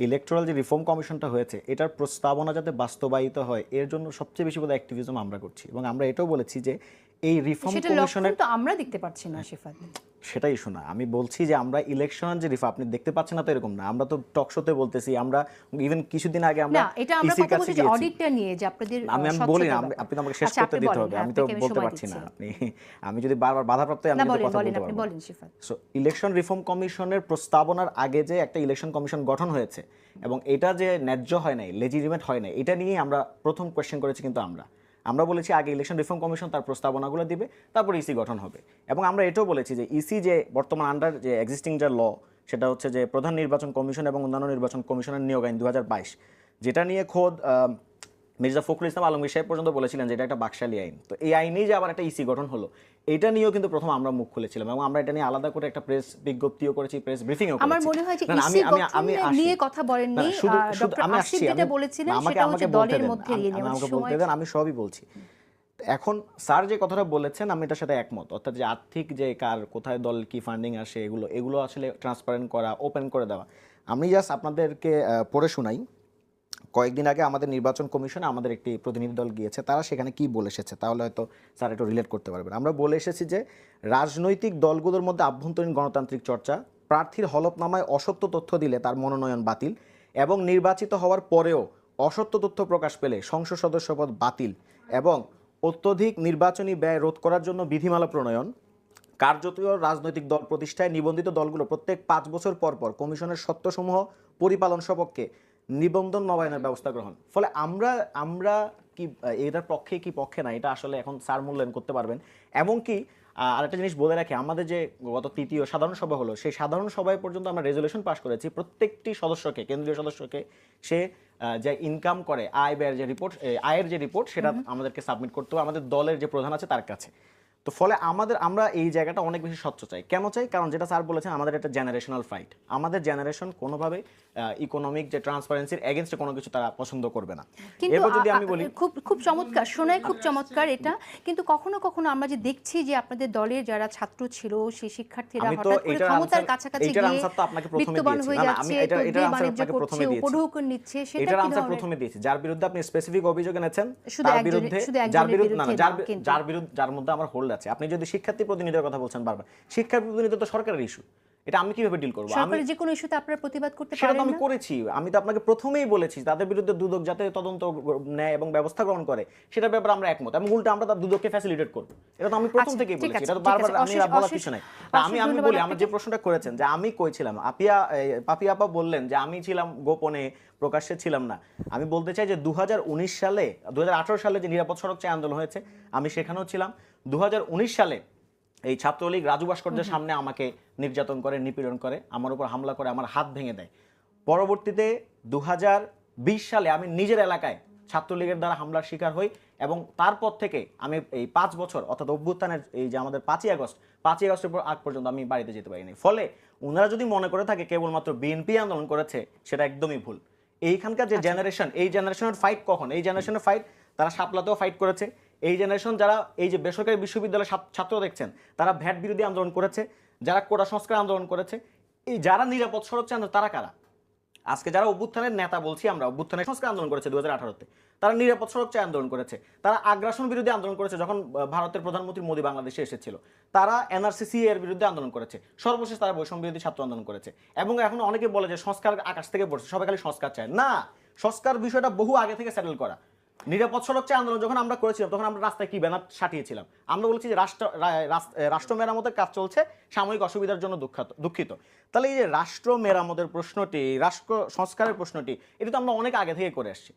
Electoral যে reform কমিশনটা হয়েছে এটার প্রস্তাবনা যাতে বাস্তবায়িত হয় এর জন্য সবচেয়ে বেশি অ্যাক্টিভিজম আমরা করছি এবং আমরা এটাও বলেছি যে এই রিফর্ম কমিশনের তো আমরা দেখতে পাচ্ছি না শিফাত। সেটাই শোনা আমি বলছি যে আমরা ইলেকশন যে রিফর্ম আপনি দেখতে পাচ্ছেন না তো এরকম না, আমরা তো টক শোতে বলতেছি, আমরা ইভেন কিছুদিন আগে আমরা এটা আমরা কথা বলছি যে অডিটটা নিয়ে যে আপনাদের আমি বলি না, আপনি তো আমাকে শেষ করতে দিতে হবে, আমি তো বলতে পারছি না, আমি যদি বারবার বাধাপ্রাপ্ত আমি কথা বলতে পারবো। আপনি বলেন শিফাত। সো ইলেকশন রিফর্ম কমিশনের প্রস্তাবনার আগে যে একটা ইলেকশন কমিশন গঠন হয়েছে এবং এটা যে ন্যায্য হয় নাই, লেজিটিমেট হয় নাই, এটা নিয়ে আমরা প্রথম কোয়েশ্চেন করেছি। কিন্তু আমরা বলেছি আগে ইলেকশন রিফর্ম কমিশন তার প্রস্তাবনাগুলো দিবে, তারপর ইসি গঠন হবে। এবং আমরা এটাও বলেছি যে ইসি যে বর্তমান আন্ডার যে এক্সিস্টিং যে ল সেটা হচ্ছে যে প্রধান নির্বাচন কমিশন এবং অন্যান্য নির্বাচন কমিশনের নিয়োগ আইন 2022, যেটা নিয়ে খোদ মির্জা ফখরুল ইসলাম আলমগীর সাহেব পর্যন্ত বলেছিলেন যে এটা একটা বাকশালী আইন। তো এই আইনেই যে আবার একটা ইসি গঠন হলো, এটা নিয়েও কিন্তু প্রথম আমরা মুখ খুলেছিলাম এবং আমরা এটা নিয়ে আলাদা করে একটা প্রেস বিজ্ঞপ্তিও করেছি, প্রেস ব্রিফিংও করেছি। আমার মনে হয় যে ইসি গঠন নিয়ে কথা বলেননি, ডক্টর আসিফ যেটা বলেছিলেন সেটা হচ্ছে দলের মধ্যে আমি সবই বলছি। এখন স্যার যে কথাটা বলেছেন আমি এটার সাথে একমত, অর্থাৎ যে আর্থিক যে কার কোথায় দল কি ফান্ডিং আসে এগুলো আসলে ট্রান্সপারেন্ট করা, ওপেন করে দেওয়া। আমি জাস্ট আপনাদেরকে পড়ে শোনাই। কয়েকদিন আগে আমাদের নির্বাচন কমিশনে আমাদের একটি প্রতিনিধি দল গিয়েছে, তারা সেখানে কি বলে এসেছে তাহলে হয়তো স্যার একটু রিলেট করতে পারবেন। আমরা বলে এসেছি যে রাজনৈতিক দলগুলোর মধ্যে আভ্যন্তরীণ গণতান্ত্রিক চর্চা, প্রার্থীর হলফনামায় অসত্য তথ্য দিলে তার মনোনয়ন বাতিল এবং নির্বাচিত হওয়ার পরেও অসত্য তথ্য প্রকাশ পেলে সংসদ সদস্যপদ বাতিল এবং অত্যধিক নির্বাচনী ব্যয় রোধ করার জন্য বিধিমালা প্রণয়ন, কার্যতীয় রাজনৈতিক দল প্রতিষ্ঠায় নিবন্ধিত দলগুলো প্রত্যেক 5 বছর পর পর কমিশনের সত্যসমূহ পরিপালন সপক্ষে নিবন্ধন নবায়নের ব্যবস্থা গ্রহণ। ফলে আমরা কি এটার পক্ষে কি পক্ষে না এটা আসলে এখন স্যার মূল্যায়ন করতে পারবেন। এমনকি আরেকটা জিনিস বলে রাখি, আমাদের যে গত তৃতীয় সাধারণ সভা হলো সেই সাধারণ সভায় পর্যন্ত আমরা রেজলিউশন পাস করেছি প্রত্যেকটি সদস্যকে, কেন্দ্রীয় সদস্যকে সে যে ইনকাম করে আয়ের যে রিপোর্ট সেটা আমাদেরকে সাবমিট করতে হবে আমাদের দলের যে প্রধান আছে তার কাছে। তো ফলে আমরা এই জায়গাটা অনেক বেশি স্বচ্ছ চাই। কেন চাই? কারণ যেটা স্যার বলেছেন আমাদের একটা জেনারেশনাল ফাইট, আমাদের জেনারেশন কোনোভাবে ইকোনমিক যে ট্রান্সপারেন্সির এগেইনস্টে কোনো কিছু তারা পছন্দ করবে না। এরপর যদি আমি বলি খুব চমৎকার শোনায়, খুব চমৎকার এটা, কিন্তু কখনো কখনো আমরা যে দেখছি যে আপনাদের দলের যারা ছাত্র ছিল সেই শিক্ষার্থীরা হঠাৎ করে ক্ষমতার কাছাকাছি গিয়ে বিত্তবান হয়ে যাচ্ছে, উপঢৌকন নিচ্ছে, সেটা কি ধরনের? প্রথমে দিয়েছি যার বিরুদ্ধে আপনি স্পেসিফিক অভিযোগ এনেছেন তার বিরুদ্ধে, যার মধ্যে আমার হোল্ড আছে। আপনি যদি শিক্ষার্থী প্রতিনিধির কথা বলছেন বারবার, শিক্ষা প্রতিনিধি তো সরকারের ইস্যু, এটা আমি কিভাবে ডিল করব? সরকারের যে কোনো ইস্যুতে আপনারা প্রতিবাদ করতে পারেন না। সেটা আমি করেছি, আমি তো আপনাকে প্রথমেই বলেছি তাদের বিরুদ্ধে দুদক যাতে তদন্ত নেয় এবং ব্যবস্থা গ্রহণ করে সেটার ব্যাপারে আমরা একমত এবং উল্টা আমরা তার দুদককে ফ্যাসিলিটেট করব। এটা তো আমি প্রথম থেকেই বলেছি, এটা তো বারবার আমি বলার কিছু নাই। আমি বলি আমার যে প্রশ্নটা করেছেন যে আমি কই ছিলাম, পাপিয়া আপা বললেন যে আমি ছিলাম গোপনে, প্রকাশ্যে ছিলাম না। আমি বলতে চাই যে 2018 সালে যে নিরাপদ সড়ক চাই আন্দোলন হয়েছে আমি সেখানেও ছিলাম। 2019 সালে এই ছাত্রলীগ রাজু ভাস্কর্যের সামনে আমাকে নির্যাতন করে, নিপীড়ন করে, আমার উপর হামলা করে, আমার হাত ভেঙে দেয়। পরবর্তীতে 2020 সালে আমি নিজের এলাকায় ছাত্রলীগের দ্বারা হামলার শিকার হই এবং তারপর থেকে আমি এই 5 বছর অর্থাৎ অভ্যুত্থানের এই যে আমাদের 5ই আগস্টের পর আগ পর্যন্ত আমি বাড়িতে যেতে পারিনি। ফলে ওনারা যদি মনে করে থাকে কেবলমাত্র বিএনপি আন্দোলন করেছে সেটা একদমই ভুল। এইখানকার যে জেনারেশন, এই জেনারেশনের ফাইট কখন? এই জেনারেশনের ফাইট তারা শাপলাতেও ফাইট করেছে। এই জেনারেশন যারা এই যে বেসরকারি বিশ্ববিদ্যালয়ের ছাত্র দেখছেন তারা ভ্যাট বিরোধী আন্দোলন করেছে, যারা কোটা সংস্কার আন্দোলন করেছে। এই যারা নিরাপদ সড়ক চান তারা কারা? আজকে যারা অভ্যুত্থানের নেতা বলছি আমরা, অভ্যুত্থানের সংস্কার আন্দোলন করেছে 2018-তে, তারা নিরাপদ সড়ক চাই আন্দোলন করেছে, তারা আগ্রাসন বিরোধী আন্দোলন করেছে যখন ভারতের প্রধানমন্ত্রী মোদী বাংলাদেশে এসেছিল, তারা এনআরসি এর বিরুদ্ধে আন্দোলন করেছে, সর্বশেষ তারা বৈষম্য বিরোধী ছাত্র আন্দোলন করেছে। এবং এখন অনেকে বলে যে সংস্কার আকাশ থেকে পড়ছে, সবাই খালি সংস্কার চায় না। সংস্কার বিষয়টা বহু আগে থেকে সেটেল করা। নিরাপদ সড়ক চাই আন্দোলন যখন আমরা করেছিলাম তখন আমরা রাস্তায় কি ব্যানার সাটিয়েছিলাম? আমরা বলেছি যে রাষ্ট্র মেরামতের কাজ চলছে, সাময়িক অসুবিধার জন্য দুঃখিত। তাহলে এই যে রাষ্ট্র মেরামতের প্রশ্নটি, রাষ্ট্র সংস্কারের প্রশ্নটি, এটা তো আমরা অনেক আগে থেকে করে আসছি।